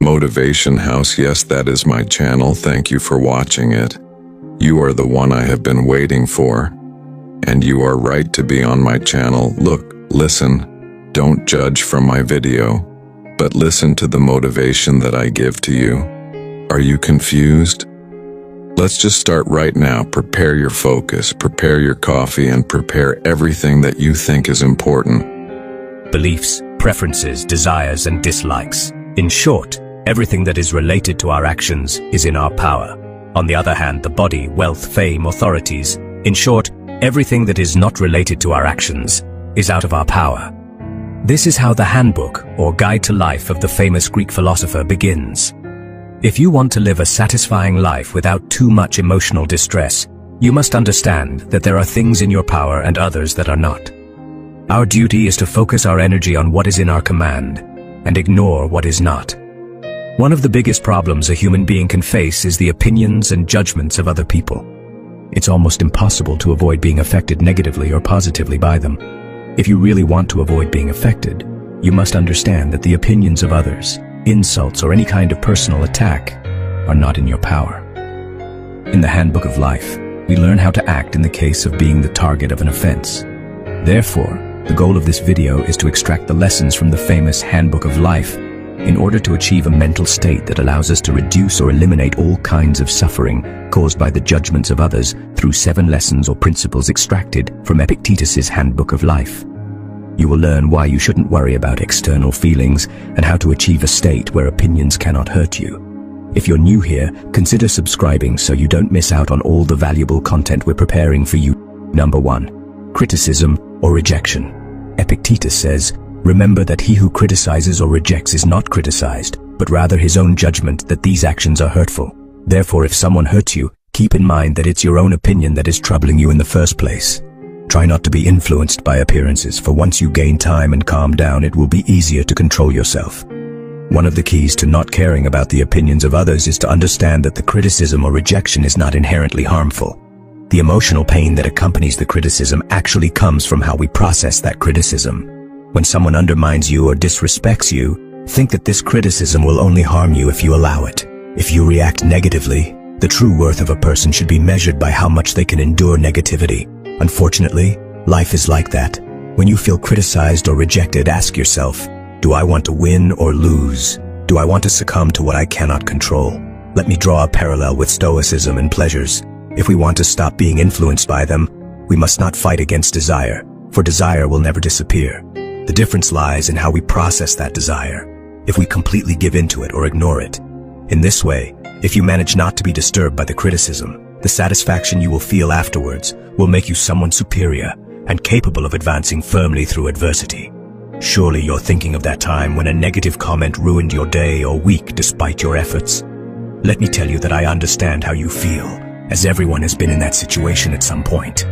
Motivation House, yes, that is my channel. Thank you for watching it. You are the one I have been waiting for. And you are right to be on my channel. Look, listen, don't judge from my video, but listen to the motivation that I give to you. Are you confused? Let's just start right now. Prepare your focus, prepare your coffee, and prepare everything that you think is important. Beliefs, preferences, desires, and dislikes. In short, everything that is related to our actions is in our power. On the other hand, the body, wealth, fame, authorities, in short, everything that is not related to our actions is out of our power. This is how the handbook, or guide to life of the famous Greek philosopher begins. If you want to live a satisfying life without too much emotional distress, you must understand that there are things in your power and others that are not. Our duty is to focus our energy on what is in our command and ignore what is not. One of the biggest problems a human being can face is the opinions and judgments of other people. It's almost impossible to avoid being affected negatively or positively by them. If you really want to avoid being affected, you must understand that the opinions of others, insults, or any kind of personal attack are not in your power. In the Handbook of Life, we learn how to act in the case of being the target of an offense. Therefore, the goal of this video is to extract the lessons from the famous Handbook of Life in order to achieve a mental state that allows us to reduce or eliminate all kinds of suffering caused by the judgments of others through 7 lessons or principles extracted from Epictetus's Handbook of Life. You will learn why you shouldn't worry about external feelings and how to achieve a state where opinions cannot hurt you. If you're new here, consider subscribing so you don't miss out on all the valuable content we're preparing for you. Number 1. Criticism or rejection. Epictetus says, "Remember that he who criticizes or rejects is not criticized, but rather his own judgment that these actions are hurtful. Therefore, if someone hurts you, keep in mind that it's your own opinion that is troubling you in the first place. Try not to be influenced by appearances, for once you gain time and calm down, it will be easier to control yourself." One of the keys to not caring about the opinions of others is to understand that the criticism or rejection is not inherently harmful. The emotional pain that accompanies the criticism actually comes from how we process that criticism. When someone undermines you or disrespects you, think that this criticism will only harm you if you allow it. If you react negatively, the true worth of a person should be measured by how much they can endure negativity. Unfortunately, life is like that. When you feel criticized or rejected, ask yourself, do I want to win or lose? Do I want to succumb to what I cannot control? Let me draw a parallel with Stoicism and pleasures. If we want to stop being influenced by them, we must not fight against desire, for desire will never disappear. The difference lies in how we process that desire, if we completely give in to it or ignore it. In this way, if you manage not to be disturbed by the criticism, the satisfaction you will feel afterwards will make you someone superior and capable of advancing firmly through adversity. Surely you're thinking of that time when a negative comment ruined your day or week despite your efforts. Let me tell you that I understand how you feel, as everyone has been in that situation at some point.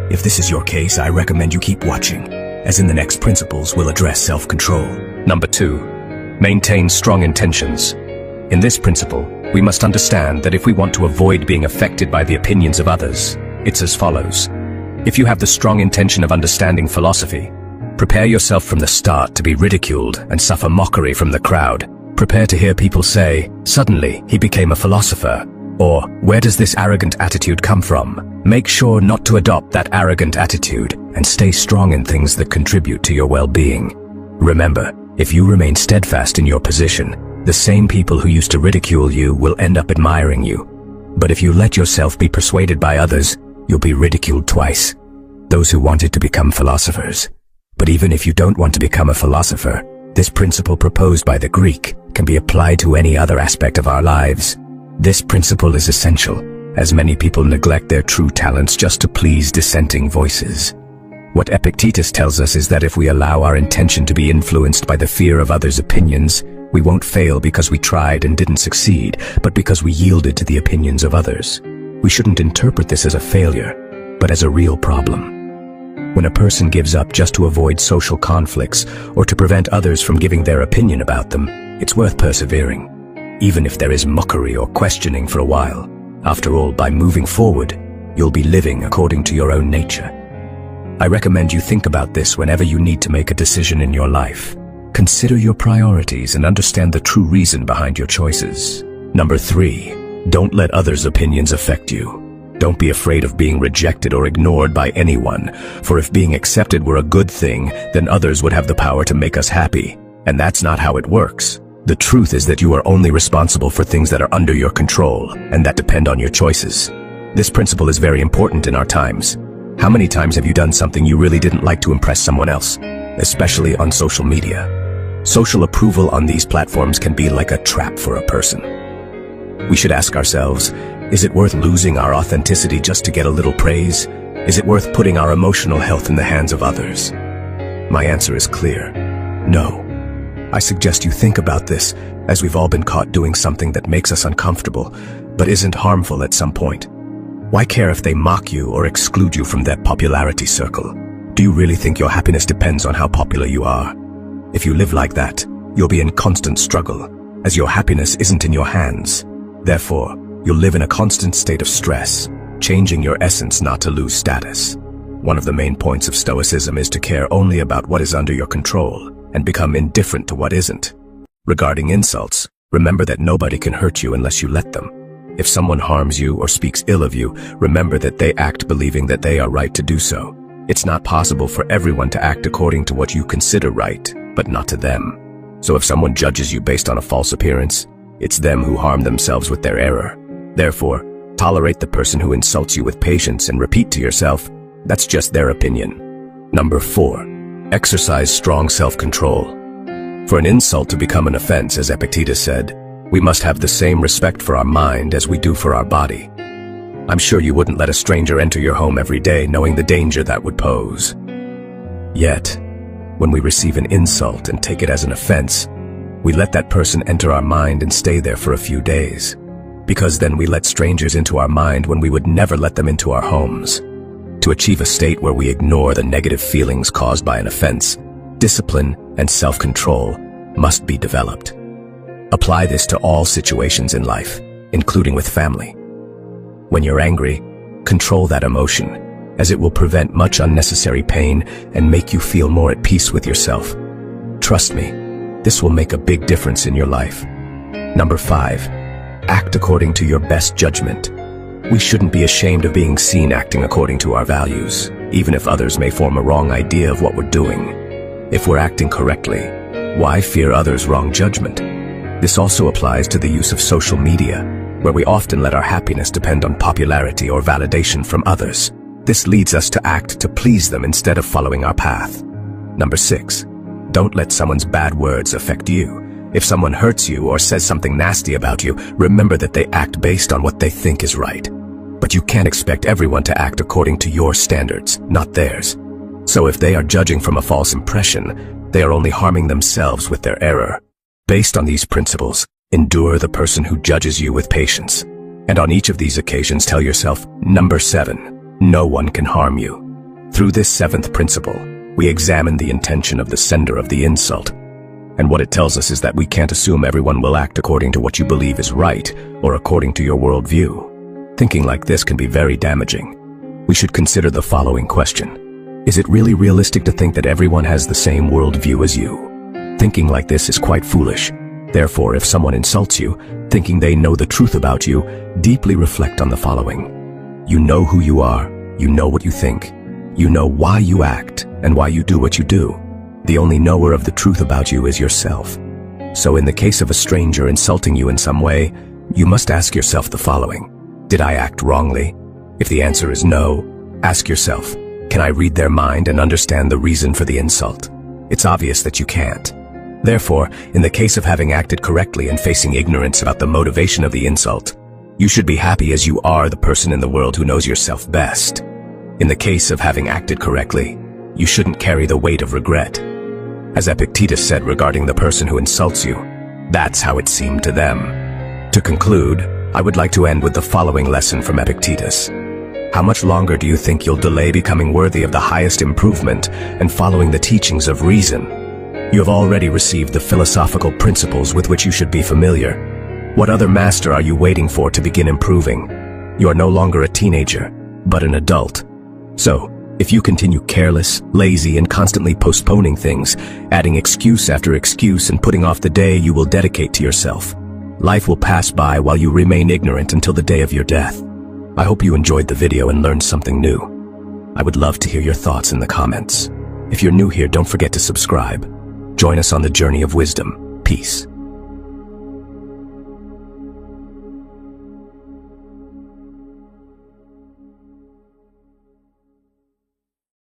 If this is your case, I recommend you keep watching, as in the next principles we'll address self-control. Number 2. Maintain strong intentions. In this principle, we must understand that if we want to avoid being affected by the opinions of others, it's as follows. If you have the strong intention of understanding philosophy, prepare yourself from the start to be ridiculed and suffer mockery from the crowd. Prepare to hear people say, "Suddenly, he became a philosopher," or "Where does this arrogant attitude come from?" Make sure not to adopt that arrogant attitude and stay strong in things that contribute to your well-being. Remember, if you remain steadfast in your position, the same people who used to ridicule you will end up admiring you. But if you let yourself be persuaded by others, you'll be ridiculed twice. Those who wanted to become philosophers. But even if you don't want to become a philosopher, this principle proposed by the Greek can be applied to any other aspect of our lives. This principle is essential, as many people neglect their true talents just to please dissenting voices. What Epictetus tells us is that if we allow our intention to be influenced by the fear of others' opinions, we won't fail because we tried and didn't succeed, but because we yielded to the opinions of others. We shouldn't interpret this as a failure, but as a real problem. When a person gives up just to avoid social conflicts or to prevent others from giving their opinion about them, it's worth persevering, even if there is mockery or questioning for a while. After all, by moving forward, you'll be living according to your own nature. I recommend you think about this whenever you need to make a decision in your life. Consider your priorities and understand the true reason behind your choices. Number 3, don't let others' opinions affect you. Don't be afraid of being rejected or ignored by anyone, for if being accepted were a good thing, then others would have the power to make us happy. And that's not how it works. The truth is that you are only responsible for things that are under your control, and that depend on your choices. This principle is very important in our times. How many times have you done something you really didn't like to impress someone else, especially on social media? Social approval on these platforms can be like a trap for a person. We should ask ourselves, is it worth losing our authenticity just to get a little praise? Is it worth putting our emotional health in the hands of others? My answer is clear. No. I suggest you think about this, as we've all been caught doing something that makes us uncomfortable, but isn't harmful at some point. Why care if they mock you or exclude you from that popularity circle? Do you really think your happiness depends on how popular you are? If you live like that, you'll be in constant struggle, as your happiness isn't in your hands. Therefore, you'll live in a constant state of stress, changing your essence not to lose status. One of the main points of Stoicism is to care only about what is under your control and become indifferent to what isn't. Regarding insults, remember that nobody can hurt you unless you let them. If someone harms you or speaks ill of you, remember that they act believing that they are right to do so. It's not possible for everyone to act according to what you consider right, but not to them. So if someone judges you based on a false appearance, it's them who harm themselves with their error. Therefore, tolerate the person who insults you with patience and repeat to yourself, that's just their opinion. Number 4, exercise strong self-control. For an insult to become an offense, as Epictetus said, we must have the same respect for our mind as we do for our body. I'm sure you wouldn't let a stranger enter your home every day knowing the danger that would pose. Yet, when we receive an insult and take it as an offense, we let that person enter our mind and stay there for a few days. Because then we let strangers into our mind when we would never let them into our homes. To achieve a state where we ignore the negative feelings caused by an offense, discipline and self-control must be developed. Apply this to all situations in life, including with family. When you're angry, control that emotion, as it will prevent much unnecessary pain and make you feel more at peace with yourself. Trust me, this will make a big difference in your life. Number 5, act according to your best judgment. We shouldn't be ashamed of being seen acting according to our values, even if others may form a wrong idea of what we're doing. If we're acting correctly, why fear others' wrong judgment? This also applies to the use of social media, where we often let our happiness depend on popularity or validation from others. This leads us to act to please them instead of following our path. Number 6, don't let someone's bad words affect you. If someone hurts you or says something nasty about you, remember that they act based on what they think is right. But you can't expect everyone to act according to your standards, not theirs. So if they are judging from a false impression, they are only harming themselves with their error. Based on these principles, endure the person who judges you with patience. And on each of these occasions tell yourself, number 7, no one can harm you. Through this 7th principle, we examine the intention of the sender of the insult. And what it tells us is that we can't assume everyone will act according to what you believe is right or according to your worldview. Thinking like this can be very damaging. We should consider the following question. Is it really realistic to think that everyone has the same worldview as you? Thinking like this is quite foolish. Therefore, if someone insults you, thinking they know the truth about you, deeply reflect on the following. You know who you are, you know what you think, you know why you act and why you do what you do. The only knower of the truth about you is yourself. So in the case of a stranger insulting you in some way, you must ask yourself the following. Did I act wrongly? If the answer is no, ask yourself, can I read their mind and understand the reason for the insult? It's obvious that you can't. Therefore, in the case of having acted correctly and facing ignorance about the motivation of the insult, you should be happy as you are the person in the world who knows yourself best. In the case of having acted correctly, you shouldn't carry the weight of regret. As Epictetus said regarding the person who insults you, that's how it seemed to them. To conclude, I would like to end with the following lesson from Epictetus. How much longer do you think you'll delay becoming worthy of the highest improvement and following the teachings of reason? You have already received the philosophical principles with which you should be familiar. What other master are you waiting for to begin improving? You are no longer a teenager, but an adult. So, If you continue careless, lazy, and constantly postponing things, adding excuse after excuse and putting off the day you will dedicate to yourself, life will pass by while you remain ignorant until the day of your death. I hope you enjoyed the video and learned something new. I would love to hear your thoughts in the comments. If you're new here, don't forget to subscribe. Join us on the journey of wisdom. Peace.